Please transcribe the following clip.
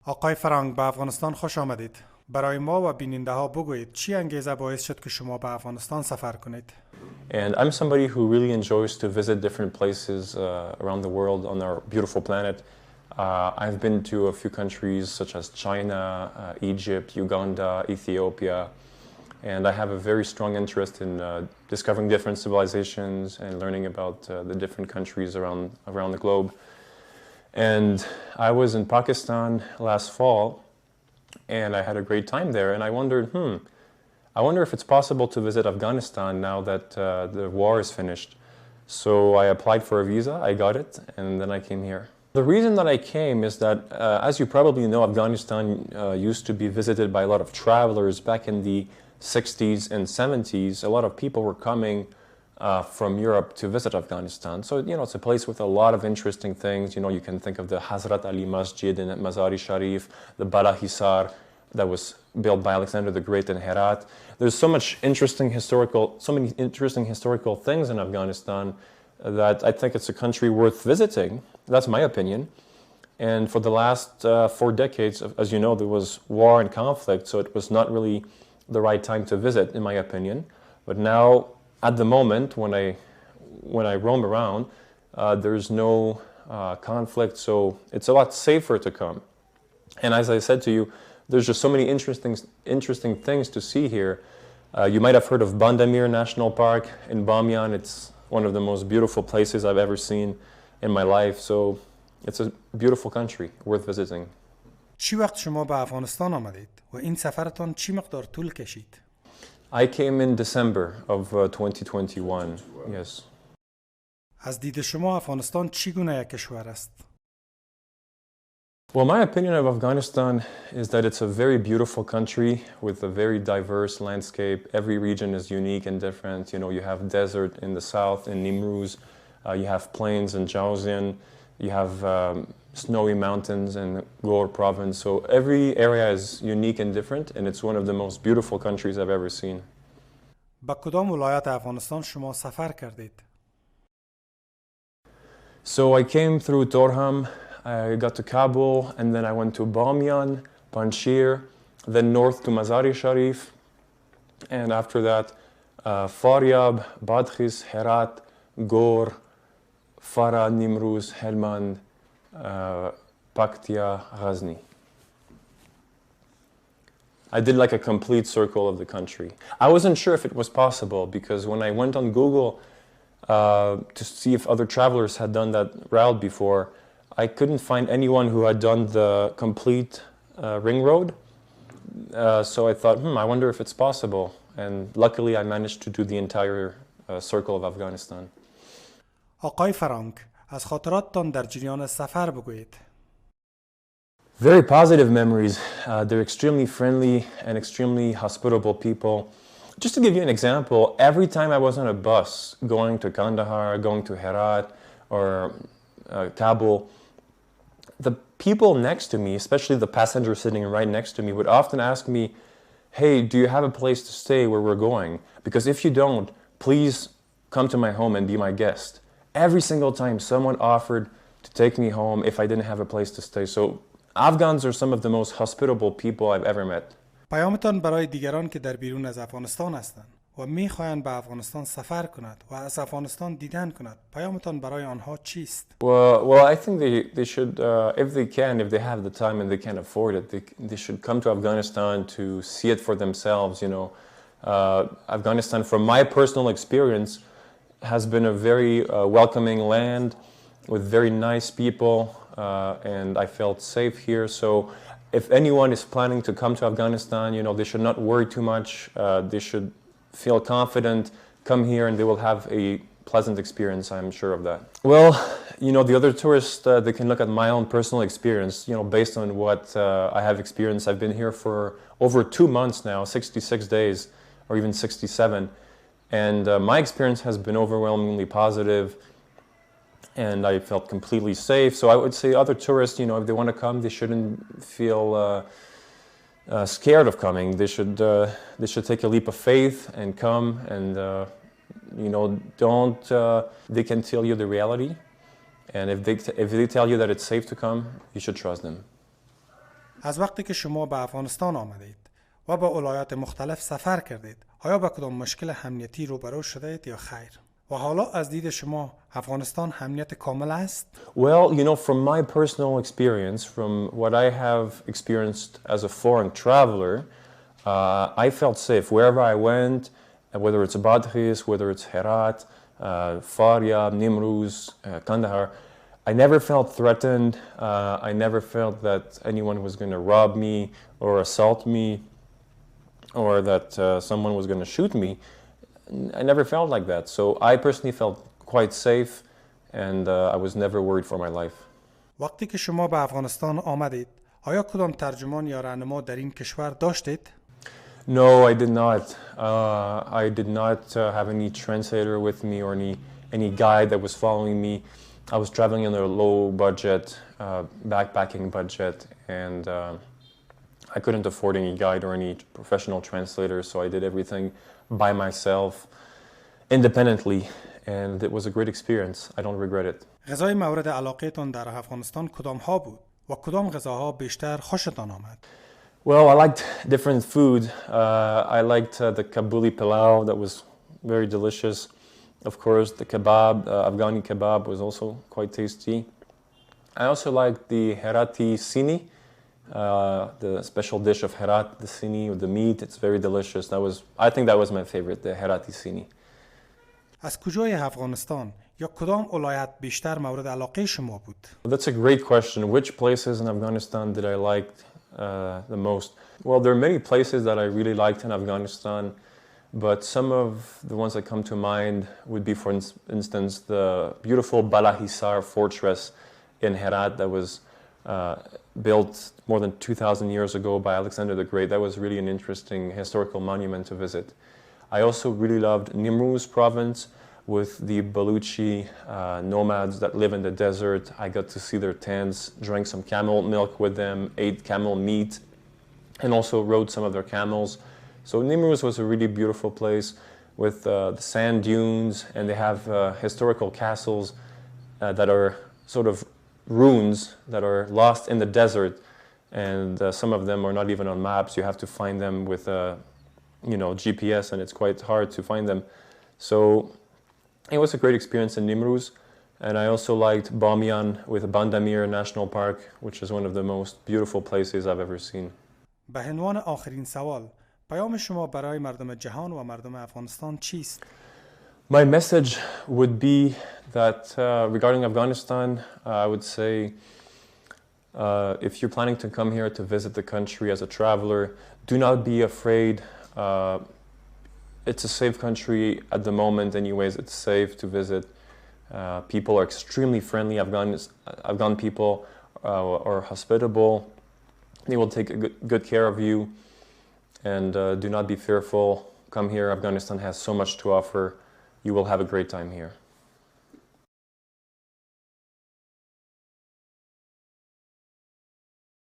آقای فرانک، به افغانستان خوش آمدید. برای ما و بیننده ها بگویید چی انگیزه باعث شد که شما به افغانستان سفر کنید؟ And I'm somebody who really enjoys to visit different places around the world on our beautiful planet. I've been to a few countries such as China, Egypt, Uganda, Ethiopia, and I have a very strong interest in discovering different civilizations and learning about the different countries around the globe. And I was in Pakistan last fall, and I had a great time there, and I wondered, I wonder if it's possible to visit Afghanistan now that the war is finished. So I applied for a visa, I got it, and then I came here. The reason that I came is that, as you probably know, Afghanistan used to be visited by a lot of travelers back in the 60s and 70s. A lot of people were coming from Europe to visit Afghanistan. So, it's a place with a lot of interesting things. You can think of the Hazrat Ali Masjid in Mazar-e Sharif, the Bala Hisar that was built by Alexander the Great in Herat. There's so many interesting historical things in Afghanistan that I think it's a country worth visiting. That's my opinion. And for the last 4 decades, as you know, there was war and conflict, so it was not really the right time to visit, in my opinion. But now, at the moment, when I roam around, there's no conflict, so it's a lot safer to come. And as I said to you, there's just so many interesting things to see here. You might have heard of Bandamir National Park in Bamyan. It's one of the most beautiful places I've ever seen in my life. So it's a beautiful country, worth visiting. چی وقت شما به افغانستان آمدید و این سفرتان چی مقدار طول کشید؟ I came in December of 2021. Yes. از دید شما افغانستان چی گونه یک کشور است؟ Well, my opinion of Afghanistan is that it's a very beautiful country with a very diverse landscape. Every region is unique and different. You have desert in the south in Nimruz. You have plains in Jauzian. You have snowy mountains in Ghor province. So every area is unique and different, and it's one of the most beautiful countries I've ever seen. به کدام ولایت افغانستان شما سفر کردید؟ So I came through Torham. I got to Kabul, and then I went to Bamyan, Panjshir, then north to Mazar-e Sharif, and after that, Faryab, Badghis, Herat, Ghor, Farah, Nimruz, Helmand, Paktia, Ghazni. I did like a complete circle of the country. I wasn't sure if it was possible because when I went on Google to see if other travelers had done that route before, I couldn't find anyone who had done the complete ring road. So I thought, I wonder if it's possible. And luckily I managed to do the entire circle of Afghanistan. آقای فرانک، از خاطراتتان در جریان سفر بگویید. Very positive memories. They're extremely friendly and extremely hospitable people. Just to give you an example, every time I was on a bus going to Kandahar, going to Herat, or Kabul, the people next to me, especially the passenger sitting right next to me, would often ask me, hey, do you have a place to stay where we're going? Because if you don't, please come to my home and be my guest. Every single time someone offered to take me home if I didn't have a place to stay. So Afghans are some of the most hospitable people I've ever met. پیامتان برای دیگران که در بیرون از افغانستان هستند و میخواهند به افغانستان سفر کند و از افغانستان دیدن کند، پیامتان برای آنها چیست؟ Well, I think they should, if they have the time and they can afford it, they should come to Afghanistan to see it for themselves. Afghanistan, from my personal experience, has been a very welcoming land with very nice people, and I felt safe here. So if anyone is planning to come to Afghanistan, they should not worry too much. They should feel confident, come here, and they will have a pleasant experience, I'm sure of that. Well, the other tourists, they can look at my own personal experience, based on what I have experienced. I've been here for over 2 months now, 66 days, or even 67, and my experience has been overwhelmingly positive, and I felt completely safe. So I would say other tourists, if they want to come, they shouldn't feel scared of coming. They should take a leap of faith and come, and don't. They can tell you the reality, and if they tell you that it's safe to come, you should trust them. از وقتی که شما به افغانستان آمدید و به ولایات مختلف سفر کردید، آیا به کدام مشکل امنیتی روبرو شدید یا خیر؟ و حالا از دید شما افغانستان امنیت کامل است؟ Well, you know, from my personal experience, from what I have experienced as a foreign traveler, I felt safe wherever I went, whether it's Badghis, whether it's Herat, Faryab, Nimruz, Kandahar. I never felt threatened. I never felt that anyone was going to rob me or assault me or that someone was going to shoot me. I never felt like that. So I personally felt quite safe and I was never worried for my life. وقتی که شما به افغانستان آمدید، آیا کدام ترجمان یا راهنما در این کشور داشتید؟ No, I did not. I did not have any translator with me or any guide that was following me. I was traveling on a low budget, backpacking budget, and I couldn't afford any guide or any professional translator, so I did everything by myself, independently, and it was a great experience. I don't regret it. غذای مورد علاقه‌تان در افغانستان کدام ها بود و کدام غذاها بیشتر خوشتان آمد؟ Well, I liked different food. I liked the Kabuli pilau, that was very delicious. Of course, the kebab, Afghani kebab was also quite tasty. I also liked the Herati sini, the special dish of Herat, the sini with the meat. It's very delicious. I think that was my favorite, the Herati sini. از کجای افغانستان یا کدام ولایت بیشتر مورد علاقه شما بود؟ That's a great question. Which places in Afghanistan did I like the most? Well, there are many places that I really liked in Afghanistan, but some of the ones that come to mind would be, for instance, the beautiful Balahisar fortress in Herat that was built more than 2,000 years ago by Alexander the Great. That was really an interesting historical monument to visit. I also really loved Nimruz province with the Baluchi nomads that live in the desert. I got to see their tents, drank some camel milk with them, ate camel meat, and also rode some of their camels. So Nimruz was a really beautiful place with the sand dunes, and they have historical castles that are sort of ruins that are lost in the desert, and some of them are not even on maps. You have to find them with GPS, and it's quite hard to find them. So it was a great experience in Nimruz, and I also liked Bamiyan with Bandamir National Park, which is one of the most beautiful places I've ever seen. به عنوان آخرین سوال، پیام شما برای مردم جهان و مردم افغانستان چیست؟ My message would be that regarding Afghanistan, I would say if you're planning to come here to visit the country as a traveler, do not be afraid. It's a safe country at the moment anyways. It's safe to visit. People are extremely friendly. Afghan people are hospitable. They will take good care of you, and do not be fearful. Come here. Afghanistan has so much to offer. You will have a great time here.